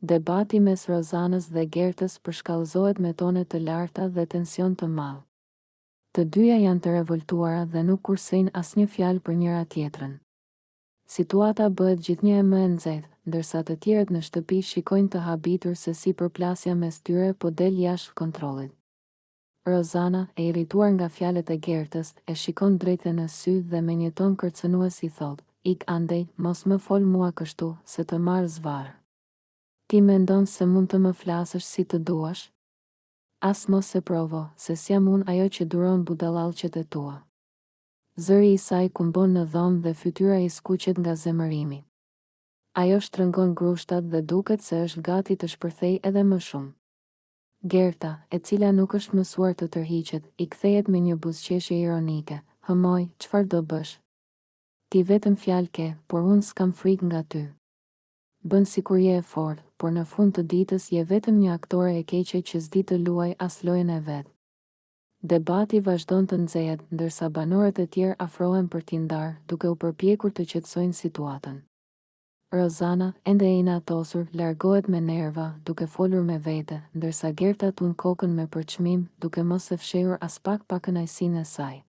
Debati mes Rozanës dhe Gertës përshkallëzohet me tone të larta dhe tension të madh. Të dyja janë të revoltuara dhe nuk kursejnë asnjë fjalë për njëra tjetrën. Situata bëhet gjithnjë e më e nxehtë, ndërsa të tjerët në shtëpi shikojnë të habitur se si përplasja mes tyre po del jashtë kontrollit. Rozana, e irrituar nga fjalët e Gertës, e shikon drejtë në sy dhe me një ton kërcënues i thot: "Ik andej, mos më fol mua kështu, se të marr zvarr. Ti mendon se mund të më flasësh si të duash? As mos e provo, se s'jam unë ajo që duron budallallqet e tua." Zëri i saj kumbon në dhomë dhe fytyra i skuqet nga zemërimi. Ajo shtrëngon grushtat dhe duket se është gati të shpërthej edhe më shumë. Gerta, e cila nuk është mësuar të tërhiqet, i kthehet me një buzëqeshje ironike: "Hëmoj, çfarë do bësh? Ti vetëm fjalë ke, por unë s'kam frikë nga ty. Bën sikur je e fortë, por në fund të ditës je vetëm një aktore e keqe që s'di të luaj as lojën e vet." Debati vazhdon të nxehet, ndërsa banorët e tjerë afrohen për t'i ndarë, duke u përpjekur të qetësojnë situatën. Rozana, ende e inatosur, largohet me nerva, duke folur me vete, ndërsa Gerta tund kokën me përçmim, duke mos e fshehur as pak pa kënaqësinë e saj.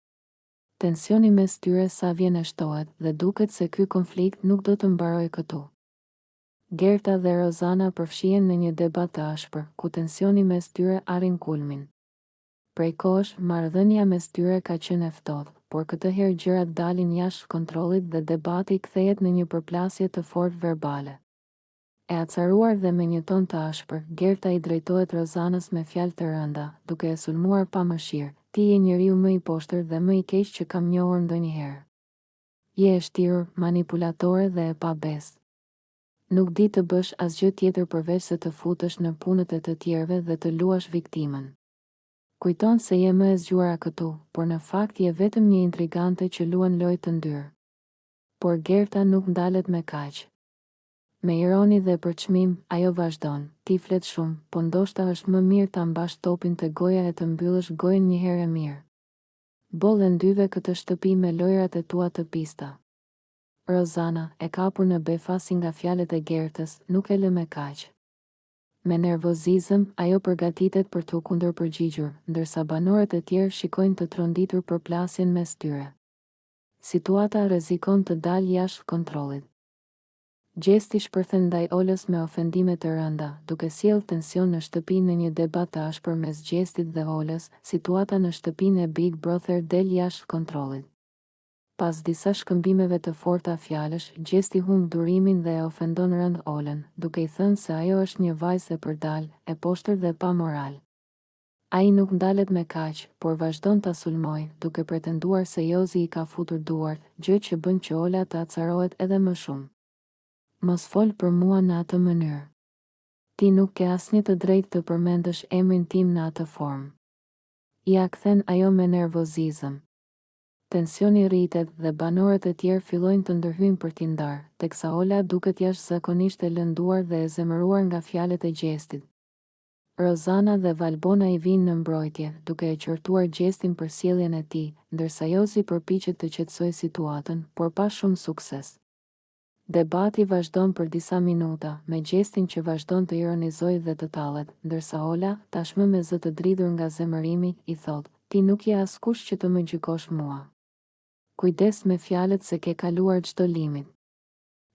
Tensioni mes tyre sa vjen e shtohet dhe duket se ky konflikt nuk do të mbarojë këtu. Gerta dhe Rozana përfshihen në një debat të ashpër, ku tensioni mes tyre arrin kulmin. Prej kohësh, marrëdhënia mes tyre ka qenë e ftohtë, por këtë herë gjërat dalin jashtë kontrollit dhe debati kthehet në një përplasje të fortë verbale. E acaruar dhe me një ton të ashpër, Gerta i drejtohet Rozanës me fjalë të rënda, duke e sulmuar pa mëshirë: "Ti je njeriu më i poshtër dhe më i keq që kam njohur ndonjëherë. Je e shtirur, manipulatore dhe e pabesë. Nuk di të bësh asgjë tjetër përveç se të futesh në punët e të tjerëve dhe të luash viktimën. Kujton se je më e zgjuara këtu, por në fakt je vetëm një intrigante që luan lojë të ndyrë." Por Gerta nuk ndalet me kaq. Me ironi dhe përçmim, ajo vazhdon: "Ti flet shumë, po ndoshta është më mirë ta mbash topin te goja e të mbyllësh gojën një herë e mirë. Boll e ndyve këtë shtëpi me lojrat e tua të pista." Rozana, e kapur në befasi nga fjalët e Gertës, nuk e lë me kaq. Me nervozizëm, ajo përgatitet për të kundërpërgjigjur, ndërsa banorët e tjerë shikojnë të tronditur përplasjen mes tyre. Situata rrezikon të dalë jashtë kontrollit. Gjesti shpërthen ndaj Olës me ofendime të rënda, duke sjellë tension në shtëpi. Në një debat të ashpër mes Gjestit dhe Olës, situata në shtëpinë e Big Brother del jashtë kontrollit. Pas disa shkëmbimeve të forta fjalësh, Gjesti humb durimin dhe e ofendon rënd Olën, duke i thënë se ajo është një vajzë e përdal, e poshtër dhe pa moral. Ai nuk ndalet me kaq, por vazhdon ta sulmojë, duke pretenduar se Jozi i ka futur duart, gjë që bën që Ola të acarohet edhe më shumë. "Mos fol për mua në atë mënyrë. Ti nuk ke asnjë të drejtë të përmendësh emrin tim në atë formë." Ja kthen ajo me nervozizëm. Tensioni rritet dhe banorët e tjerë fillojnë të ndërhyjnë për t'i ndarë, teksa Ola duket jashtëzakonisht e lënduar dhe e zemëruar nga fjalët e Gjestit. Rozana dhe Valbona i vinë në mbrojtje, duke e qortuar Gjestin për sjelljen e tij, ndërsa Jozi përpiqet të qetësojë situatën, por pa shumë sukses. Debati vazhdon për disa minuta, me Gjestin që vazhdon të ironizojë dhe të tallet, ndërsa Ola, tashmë me zë të dridhur nga zemërimi, i thotë: "Ti nuk je askush që të më gjykosh mua. Kujdes me fjalët se ke kaluar çdo limit."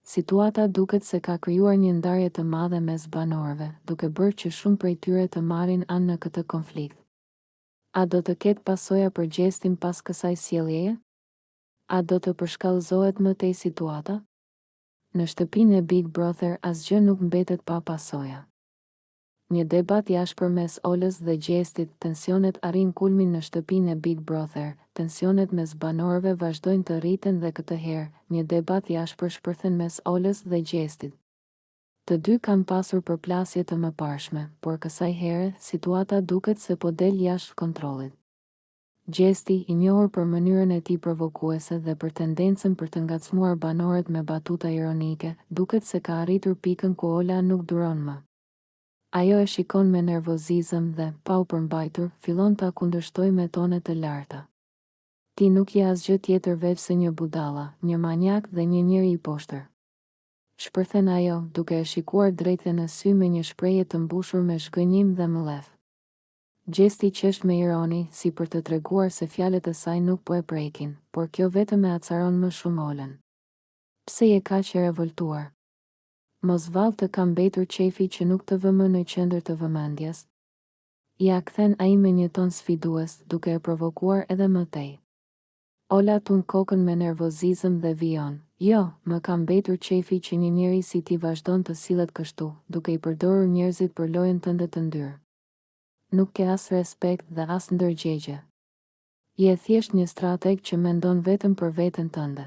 Situata duket se ka krijuar një ndarje të madhe mes banorëve, duke bërë që shumë prej tyre të marrin anë në këtë konflikt. A do të ketë pasoja për Gjestin pas kësaj sjelljeje? A do të përshkallëzohet më tej situata? Në shtëpinë e Big Brother asgjë nuk mbetet pa pasoja. Një debat i ashpër mes Olës dhe Gjestit, tensionet arrin kulmin në shtëpinë e Big Brother, tensionet mes banorëve vazhdojnë të rriten dhe këtë herë, një debat i ashpër shpërthen mes Olës dhe Gjestit. Të dy kanë pasur përplasje të mëparshme, por kësaj here, situata duket se po del jashtë kontrollit. Gjesti, i njohur për mënyrën e tij provokuese dhe për tendencën për të ngacmuar banorët me batuta ironike, duket se ka arritur pikën ku Ola nuk duron më. Ajo e shikon me nervozizëm dhe, pa u përmbajtur, fillon ta kundërshtojë me tone të larta. "Ti nuk je asgjë tjetër veç se një budalla, një manjak dhe një njeri i poshtër. shpërthen ajo, duke e shikuar drejt në sy me një shprehje të mbushur me shgënjim dhe mëllef. Gjesti qesht me ironi, si për të treguar se fjalët e saj nuk po e prekin, por kjo vetëm e acaron më shumë Olën. Pse je kaq e revoltuar? Mos vallë të ka mbetur qefi që nuk të vëmë në qendër të vëmendjes. Ja kthen ai me një ton sfidues, duke e provokuar edhe më tej. Ola tun kokën me nervozizëm dhe vijon. Jo, më ka mbetur qefi që një njeri si ti vazhdon të sillet kështu, duke i përdorur njerëzit për lojën tënde të ndyrë. Nuk ke as respekt dhe as ndërgjegje. Je thjesht një strateg që mendon vetëm për veten tënde.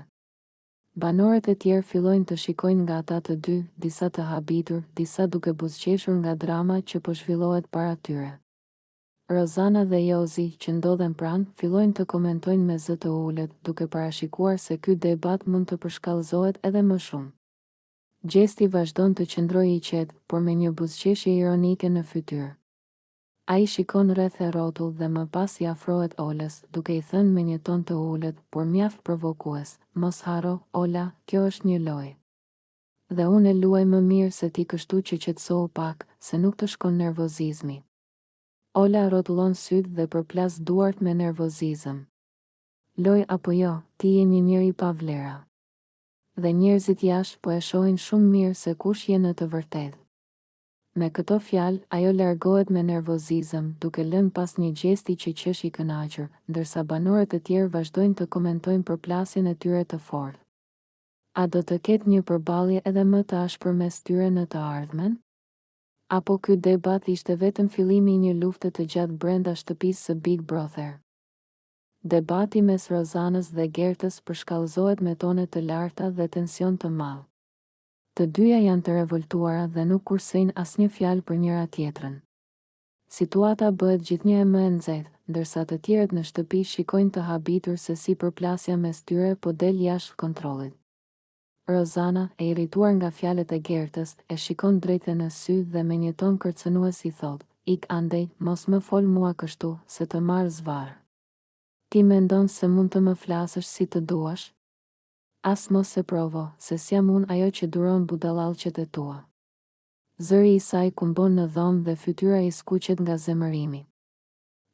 Banorët e tjerë fillojnë të shikojnë nga ata të dy, disa të habitur, disa duke buzëqeshur nga drama që po zhvillohet para tyre. Rozana dhe Jozi, që ndodhen pranë, fillojnë të komentojnë me zë të ulët, duke parashikuar se ky debat mund të përshkallëzohet edhe më shumë. Gjesti vazhdon të qëndrojë i qetë, por me një buzëqeshje ironike në fytyrë. Ai shikon rreth e rrotull dhe më pas i afrohet Olës, duke i thënë me një ton të ulët, por mjaft provokues: "Mos harro, Ola, kjo është një lojë. Dhe unë e luaj më mirë se ti, kështu që qetësohu pak, se nuk të shkon nervozizmi." Ola rrotullon sytë dhe përplas duart me nervozizëm. Loj apo jo, ti je një njeri pa vlera. Dhe njerëzit jashtë po e shohin shumë mirë se kush je në të vërtetë. Me këto fjalë, ajo largohet me nervozizëm, duke lënë pas një gjesti që qesh i kënaqur, ndërsa banorët e tjerë vazhdojnë të komentojnë përplasjen e tyre të fortë. A do të ketë një përballje edhe më të ashpër mes tyre në të ardhmen? Apo ky debat ishte vetëm fillimi i një lufte të gjatë brenda shtëpisë së Big Brother? Debati mes Rozanës dhe Gertës përshkallëzohet me tone të larta dhe tension të madh. Të dyja janë të revoltuara dhe nuk kursejnë asnjë fjalë për njëra tjetrën. Situata bëhet gjithnjë e më e nxehtë, ndërsa të tjerët në shtëpi shikojnë të habitur se si përplasja mes tyre po del jashtë kontrollit. Rozana, e irrituar nga fjalët e Gertës, e shikon drejt në sy dhe me një ton kërcënues i thot: "Ik andej, mos më fol mua kështu, se të marr zvarr. Ti mendon se mund të më flasësh si të duash? As mos e provo, se s'jam unë ajo që duron budallallqet e tua." Zëri i saj kumbon në dhomë dhe fytyra i skuqet nga zemërimi.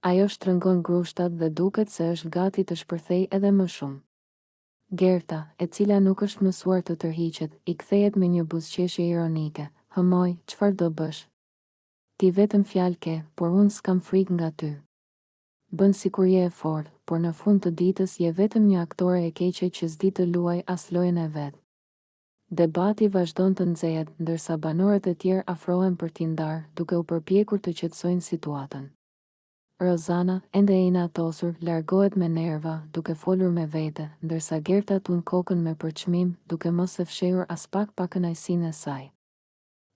Ajo shtrëngon grushtat dhe duket se është gati të shpërthej edhe më shumë. Gerta, e cila nuk është mësuar të tërhiqet, i kthehet me një buzëqeshje ironike: "Hëmoj, çfarë do bësh? Ti vetëm fjalë ke, por unë s'kam frikë nga ty. Bën sikur je e fortë, por në fund të ditës je vetëm një aktore e keqe që s'di të luaj as lojën e vet." Debati vazhdon të nxehet, ndërsa banorët e tjerë afrohen për t'i ndarë, duke u përpjekur të qetësojnë situatën. Rozana, ende e inatosur, largohet me nerva, duke folur me vete, ndërsa Gerta tun kokën me përçmim, duke mos e fshehur as pak pa kënaqësinë e saj.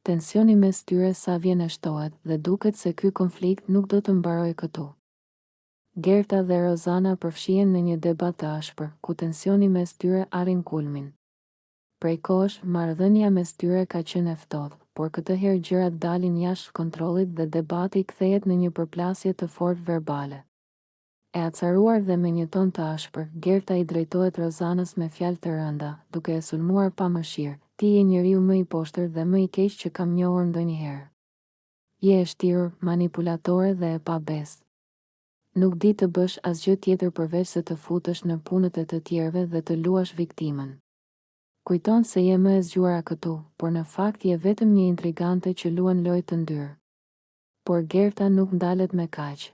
Tensioni mes tyre sa vjen e shtohet dhe duket se ky konflikt nuk do të mbarojë këtu. Gerta dhe Rozana përfshihen në një debat të ashpër, ku tensioni mes tyre arrin kulmin. Prej kohësh, marrëdhënia mes tyre ka qenë e ftohtë, por këtë herë gjërat dalin jashtë kontrollit dhe debati kthehet në një përplasje të fortë verbale. E acaruar dhe me një ton të ashpër, Gerta i drejtohet Rozanës me fjalë të rënda, duke e sulmuar pa mëshirë: "Ti je njeriu më i poshtër dhe më i keq që kam njohur ndonjëherë. Je e shtirur, manipulatore dhe e pabes. Nuk di të bësh asgjë tjetër përveç se të futesh në punët e të tjerëve dhe të luash viktimën. Kujton se je më e zgjuara këtu, por në fakt je vetëm një intrigante që luan lojë të ndyrë." Por Gerta nuk ndalet me kaq.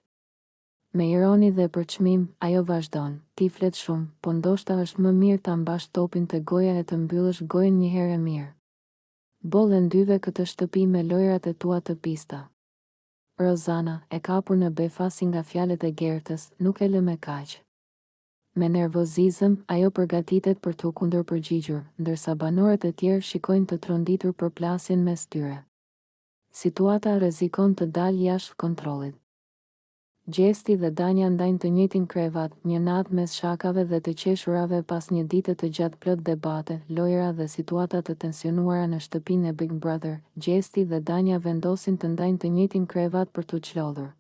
Me ironi dhe përçmim, ajo vazhdon: "Ti flet shumë, po ndoshta është më mirë ta mbash topin te goja e të mbyllësh gojën një herë e mirë. Boll e ndyve këtë shtëpi me lojrat e tua të pista." Rozana, e kapur në befasi nga fjalët e Gertës, nuk e lë me kaq. Me nervozizëm, ajo përgatitet për t'u kundërpërgjigjur, ndërsa banorët e tjerë shikojnë të tronditur përplasjen mes tyre. Situata rrezikon të dalë jashtë kontrollit. Gjesti dhe Danja ndajnë të njëjtin krevat, një natë mes shakave dhe të qeshurave pas një dite të gjatë plot debate, lojra dhe situata të tensionuara në shtëpinë e Big Brother. Gjesti dhe Danja vendosin të ndajnë të njëjtin krevat për t'u çlodhur.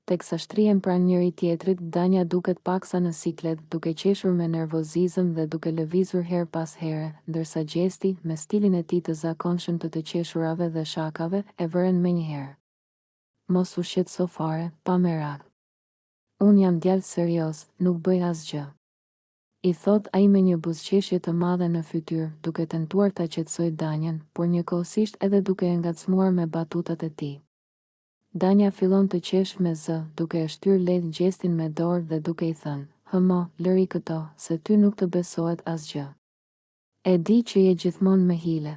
Teksa shtrihen pranë njëri tjetrit, Danja duket paksa në siklet, duke qeshur me nervozizëm dhe duke lëvizur her pas here, ndërsa Gjesti, me stilin e tij të zakonshëm të qeshurave dhe shakave, e vëren menjëherë. Mos u shqetëso fare, pa merak. Unë jam djalë serioz, nuk bëj asgjë. I thot ai me një buzëqeshje të madhe në fytyrë, duke tentuar ta qetësoj Danjën, por njëkohësisht edhe duke e ngacmuar me batutat e tij. Danja fillon të qesh me zë, duke e shtyr lehtë Gjestin me dorë dhe duke i thënë: "Hëmo, lëri këto, se ty nuk të besohet asgjë. E di që je gjithmonë me hile."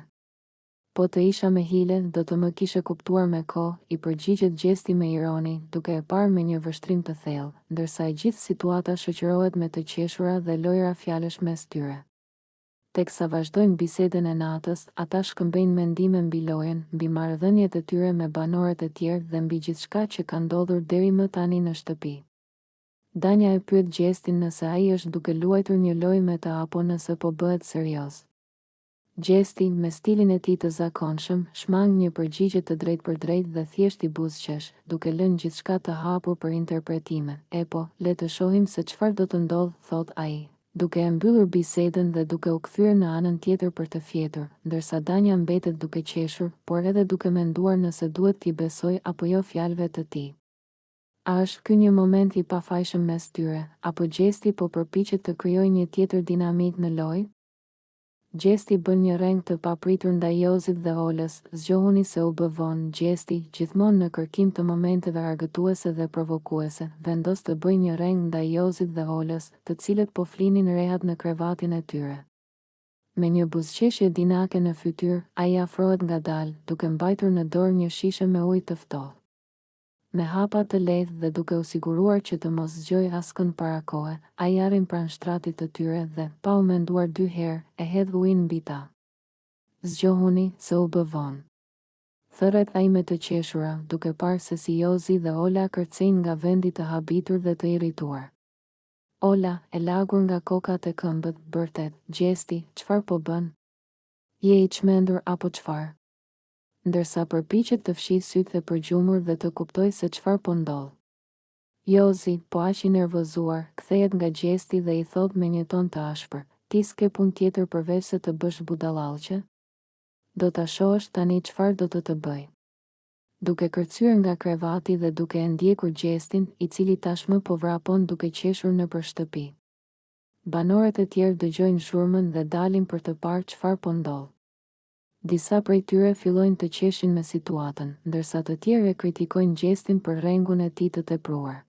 "Po të isha me hile, do të më kishe kuptuar me kohë", i përgjigjet Gjesti me ironi, duke e parë me një vështrim të thellë, ndërsa e gjithë situata shoqërohet me të qeshura dhe lojra fjalësh mes tyre. Teksa vazhdojnë bisedën e natës, ata shkëmbejnë mendime mbi lojën, mbi marrëdhëniet e tyre me banorët e tjerë dhe mbi gjithçka që ka ndodhur deri më tani në shtëpi. Danja e pyet Gjestin nëse ai është duke luajtur një lojë me ta apo nëse po bëhet serioz. Gjesti, me stilin e tij të zakonshëm, shmang një përgjigje të drejtpërdrejtë dhe thjesht i buzëqesh, duke lënë gjithçka të hapur për interpretime. "E po, le të shohim se çfarë do të ndodh", thot ai, duke e mbyllur bisedën dhe duke u kthyer në anën tjetër për të fjetur, ndërsa Danja mbetet duke qeshur, por edhe duke menduar nëse duhet t'i besoj apo jo fjalëve të tij. A është ky një moment i pafajshëm mes tyre, apo Gjesti po përpiqet të krijojë një tjetër dinamik në lojë? Gjesti bën një reng të papritur ndaj Jozit dhe Olës, zgjohuni se u bë vonë. Gjesti, gjithmonë në kërkim të momenteve argëtuese dhe provokuese, vendos të bëjë një reng ndaj Jozit dhe Olës, të cilët po flinin rehat në krevatin e tyre. Me një buzëqeshje dinake në fytyrë, ai afrohet ngadalë, duke mbajtur në dorë një shishe me ujë të ftohtë. Me hapa të lehtë dhe duke u siguruar që të mos zgjojë askënd para kohe, ai arrin pranë shtratit të tyre dhe, pa u menduar 2 herë, e hedh ujin mbi ta. "Zgjohuni, se u bë vonë", thërret ai me të qeshura, duke parë se si Jozi dhe Ola kërcejnë nga vendi të habitur dhe të irrituar. Ola, e lagur nga kokat e këmbët, bërtet: "Gjesti, çfarë po bën? Je i çmendur apo çfarë?" Ndërsa përpiqet të fshijë sytë e përgjumur dhe të kuptoj se çfarë po ndodh. Jozi, po aq i nervozuar, kthehet nga Gjesti dhe i thot me një ton të ashpër: "Ti s'ke punë tjetër përveç se të bësh budallallqe? Do ta shohësh tani çfarë do të bëj." Duke kërcyer nga krevati dhe duke e ndjekur Gjestin, i cili tashmë po vrapon duke qeshur nëpër shtëpi. Banorët e tjerë dëgjojnë zhurmën dhe dalin për të parë çfarë po ndodh. Disa prej tyre fillojnë të qeshin me situatën, ndërsa të tjerë e kritikojnë Gjestin për rengun e tij të tepruar.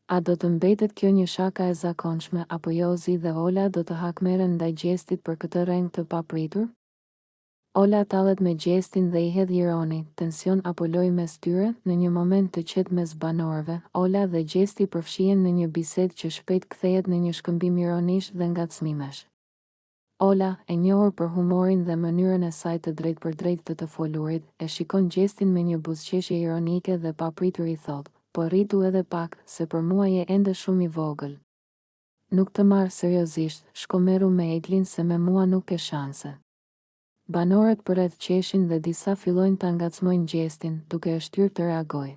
A do të mbetet kjo një shaka e zakonshme apo Jozi dhe Ola do të hakmeren ndaj Gjestit për këtë reng të papritur? Ola tallet me Gjestin dhe i hedh ironi, tension apo lojë mes tyre. Në një moment të qetë mes banorëve, Ola dhe Gjesti përfshihen në një bisedë që shpejt kthehet në një shkëmbim ironish dhe ngacmimesh. Ola, e njohur për humorin dhe mënyrën e saj të drejtpërdrejtë të folurit, e shikon Gjestin me një buzëqeshje ironike dhe papritur i thot: "Po rritu edhe pak, se për mua je ende shumë i vogël. Nuk të marr seriozisht, shko merru me Eglin se me mua nuk ke shanse." Banorët përreth qeshin dhe disa fillojnë ta ngacmojnë Gjestin, duke e shtyrë të reagojë.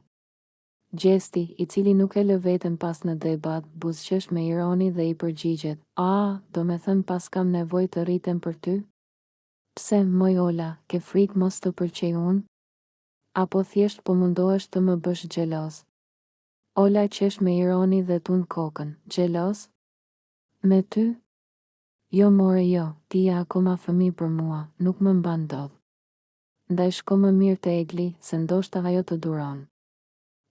Gjesti, i cili nuk e lë veten pas në debat, buzëqesh me ironi dhe i përgjigjet: "A, do me thënë pas kam nevojë të rritem për ty? Pse, moj Ola, ke frikë mos të përqej unë? Apo thjesht po mundohesh të më bësh xheloz?" Ola qesh me ironi dhe tund kokën: "Xheloz? Me ty? Jo more jo, ti je akoma fëmijë për mua, nuk më mban dot. Ndaj shko më mirë te Egli, se ndoshta ajo të duron."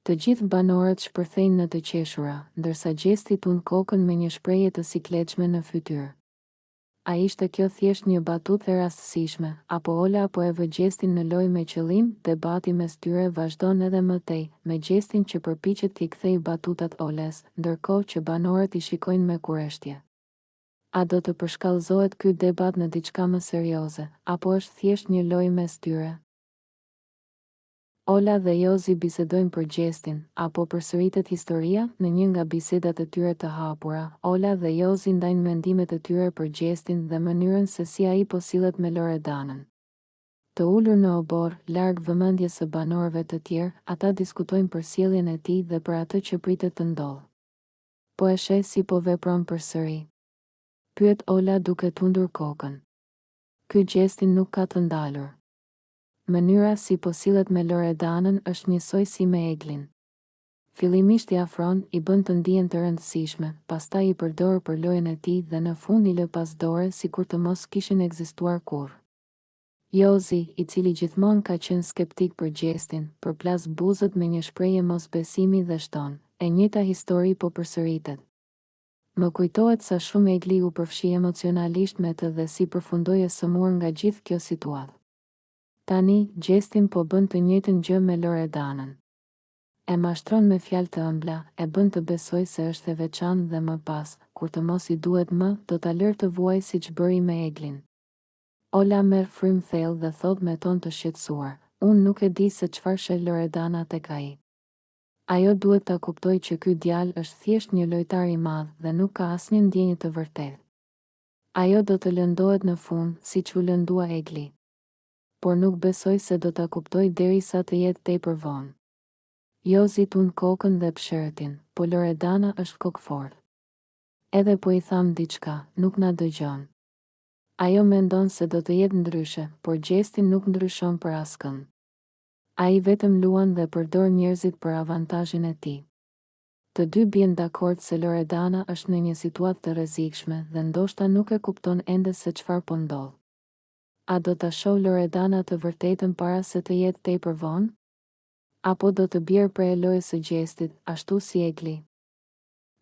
Të gjithë banorët shpërthejnë në të qeshura, ndërsa Gjesti tund kokën me një shprehje të sikletshme në fytyrë. A ishte kjo thjesht një batutë e rastësishme, apo Ola po e vë Gjestin në lojë me qëllim? Debati mes tyre vazhdon edhe më tej, me Gjestin që përpiqet t'i kthejë batutat Oles, ndërkohë që banorët i shikojnë me kurreshtje. A do të përshkallëzohet ky debat në diçka më serioze, apo është thjesht një lojë mes tyre? Ola dhe Jozi bisedojnë për Gjestin, apo përsëritet historia? Në një nga bisedat e tyre të hapura, Ola dhe Jozi ndajnë mendimet e tyre për Gjestin dhe mënyrën se si ai po sillet me Loredanën. Të ulur në obor, larg vëmendjes së banorëve të tjerë, ata diskutojnë për sjelljen e tij dhe për atë që pritet të ndodhë. Po e sheh si po vepron përsëri? Pyet Ola duke tundur kokën. Ky gjestin nuk ka të ndalur. Mënyra si po sillet me Loredanën është njësoj si me Eglin. Fillimisht i afron, i bën të ndihen të rëndësishme, pastaj i përdor për lojën e tij dhe në fund i lë pas dore sikur të mos kishin ekzistuar kurrë. Jozi, i cili gjithmonë ka qenë skeptik për gjestin, përplas buzët me një shprehje mosbesimi dhe shton, e njëjta histori po përsëritet. Më kujtohet sa shumë Egli u përfshi emocionalisht me të dhe si përfundoi e sëmur nga gjithë kjo situatë. Tani, gjestin po bën të njëjtën gjë me Loredanën. E mashtron me fjalë të ëmbla, e bën të besoj se është e veçantë dhe më pas, kur të mos i duhet më, do ta lër të vuaj siç bëri me Eglin. Ola merr frym thellë dhe thot me ton të shqetësuar, unë nuk e di se çfarë sheh Loredana tek ai. Ajo duhet ta kuptoj që ky djalë është thjesht një lojtar i madh dhe nuk ka asnjë ndjenjë të vërtetë. Ajo do të lëndohet në fund, siç u lëndua Egli. Por nuk besoj se do ta kuptoj derisa të jetë tepër vonë. Jozi tund kokën dhe pshertin, po Loredana është kokfort. Edhe po i tham diçka, nuk na dëgjon. Ajo mendon se do të jetë ndryshe, por gjestin nuk ndryshon për askënd. Ai vetëm luan dhe përdor njerëzit për avantazhin e tij. Të dy bien dakord se Loredana është në një situatë të rrezikshme dhe ndoshta nuk e kupton ende se çfarë po ndodh. A do ta shoh Loredana të vërtetën para se të jetë tepër vonë? Apo do të bjerë prej e lojës së gjestit, ashtu si Egli?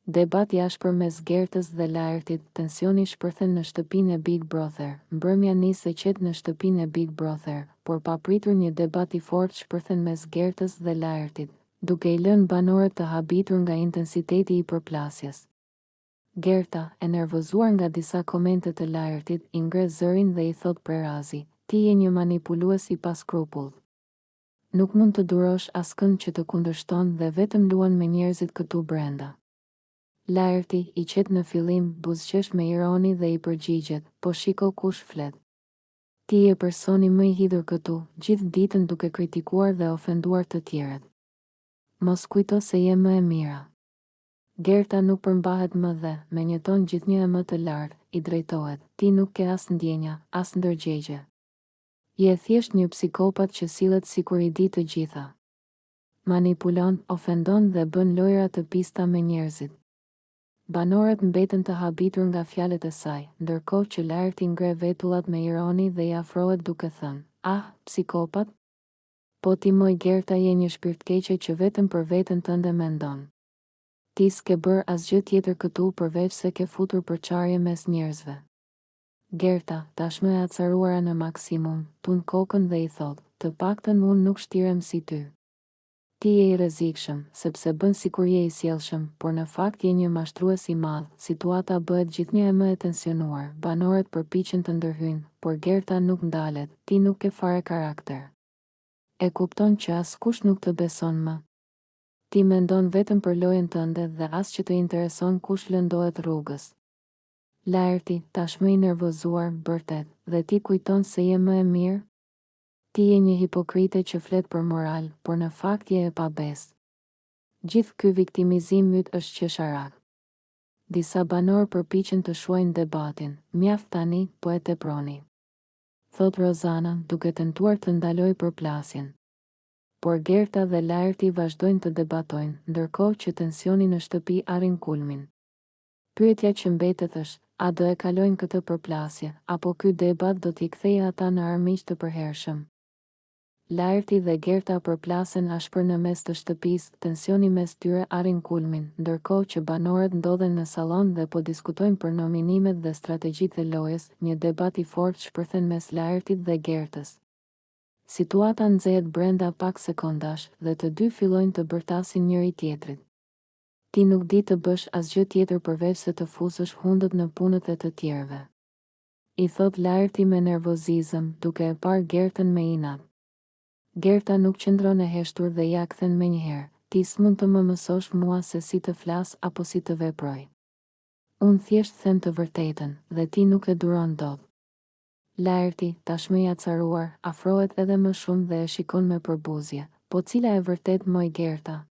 Debat i ashpër mes Gertës dhe Laertit, tensioni shpërthen në shtëpinë e Big Brother. Mbrëmja nis e qetë në shtëpinë e Big Brother, por papritur një debat i fortë shpërthen mes Gertës dhe Laertit, duke i lënë banorët të habitur nga intensiteti i përplasjes. Gerta, e nervozuar nga disa komente të Laertit, i ngre zërin dhe i thot prerazi, ti je një manipulues i paskrupull. Nuk mund të durosh askënd që të kundërshton dhe vetëm luan me njerëzit këtu brenda. Laerti, i qet në fillim, buzëqesh me ironi dhe i përgjigjet, po shiko kush flet. Ti je personi më i hidhur këtu, gjithë ditën duke kritikuar dhe ofenduar të tjerët. Mos kujto se je më e mira. Gerta nuk përmbahet më dhe, me një ton gjithnjë e më të lartë, i drejtohet, ti nuk ke as ndjenja, as ndërgjegje. Je thjesht një psikopat që sillet sikur i di të gjitha. Manipulon, ofendon dhe bën lojra të pista me njerëzit. Banorët mbeten të habitur nga fjalët e saj, ndërkohë që Laerti ngre vetullat me ironi dhe i afrohet duke thënë, ah, psikopat? Po ti moj Gerta je një shpirtkeqe që vetëm për veten tënde mendon. Ti s'ke bër asgjë tjetër këtu përveç se ke futur përçarje mes njerëzve. Gerta, tashmë e acaruara në maksimum, tund kokën dhe i thot, të paktën unë nuk shtirem si ty. Ti je i rrezikshëm, sepse bën sikur je i sjellshëm, por në fakt je një mashtrues i madh. Situata bëhet gjithnjë e më e tensionuar. Banorët përpiqen të ndërhyjnë, por Gerta nuk ndalet. Ti nuk ke fare karakter. E kupton që askush nuk të beson më. Ti mendon vetëm për lojën tënde dhe as që të intereson kush lëndohet rrugës. Laerti, tashmë i nervozuar, bërtet, dhe ti kujton se je më e mirë? Ti je një hipokrite që flet për moral, por në fakt je e pabes. Gjithë ky viktimizim yt është qesharak. Disa banorë përpiqen të shuajnë debatin, mjaft tani, po e teproni. Thot Rozana, duke tentuar të ndalojë përplasjen. Por Gerta dhe Laerti vazhdojnë të debatojnë, ndërkohë që tensioni në shtëpi arrin kulmin. Pyetja që mbetet është, a do e kalojnë këtë përplasje, apo ky debat do t'i kthejë ata në armiq të përhershëm? Laerti dhe Gerta përplasen ashpër në mes të shtëpisë, tensioni mes tyre arrin kulmin, ndërkohë që banorët ndodhen në sallon dhe po diskutojnë për nominimet dhe strategjitë e lojës, një debat i fortë shpërthen mes Laertit dhe Gertës. Situata nxehet brenda pak sekondash dhe të dy fillojnë të bërtasin njëri tjetrit. Ti nuk di të bësh asgjë tjetër përveç se të fusësh hundët në punët e të tjerëve. I thot Laerti me nervozizëm, duke e parë Gertën me inat. Gerta nuk qëndron e heshtur dhe ja kthen menjëherë, ti s'mund të më mësosh mua se si të flas apo si të veproj. Unë thjesht them të vërtetën, dhe ti nuk e duron dot. Laerti, tashmë i acaruar, afrohet edhe më shumë dhe e shikon me përbuzje. Po cila e vërtet moj Gerta?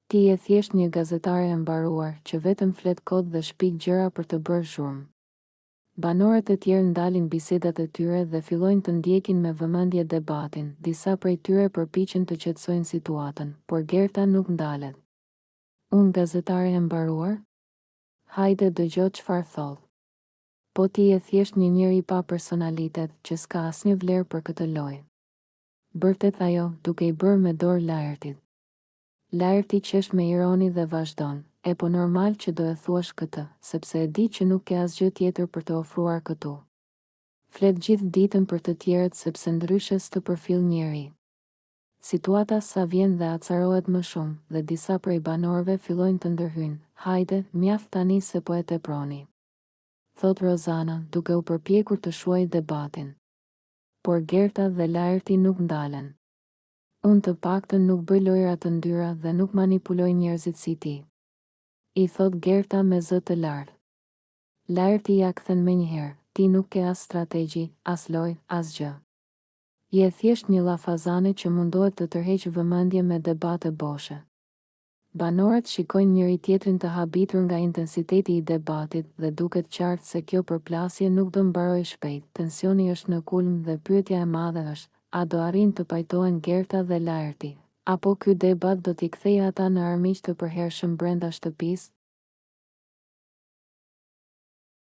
Ti je thjesht një gazetare e mbaruar, që vetëm flet kod dhe shpik gjëra për të bërë zhurmë. Banorët e tjerë ndalin bisedat e tyre dhe fillojnë të ndjekin me vëmendje debatin. Disa prej tyre përpiqen të qetësojnë situatën, por Gerta nuk ndalet. Unë gazetare e mbaruar? Hajde dëgjo çfarë thotë. Po ti je thjesht një njeri pa personalitet, që s'ka asnjë vlerë për këtë lojë. Bërtet ajo, duke i bërë me dorë Laertit. Laerti qesh me ironi dhe vazhdon. E po normal që do e thuash këtë, sepse e di që nuk ke asgjë tjetër për të ofruar këtu. Flet gjithë ditën për të tjerët sepse ndryshe s'të përfill njeri. Situata sa vjen dhe acarohet më shumë, dhe disa prej banorëve fillojnë të ndërhyjnë. Hajde, mjaft tani se po e teproni, thot Rozana, duke u përpjekur të shuajë debatin. Por Gerta dhe Laerti nuk ndalen. Unë të paktën nuk bëj lojra të ndyra dhe nuk manipuloj njerëzit si ti, i thot Gerta me zë të lartë. Laerti ja kthen menjëherë, ti nuk ke as strategji, as lojë, as gjë. Je thjesht një llafazane që mundohet të tërheqë vëmendje me debate boshe. Banorët shikojnë njëri tjetrin të habitur nga intensiteti i debatit dhe duket qartë se kjo përplasje nuk do mbarojë shpejt. Tensioni është në kulm dhe pyetja e madhe është, a do arrin të pajtohen Gerta dhe Laerti, apo ky debat do t'i kthejë ata në armiq të përhershëm brenda shtëpisë?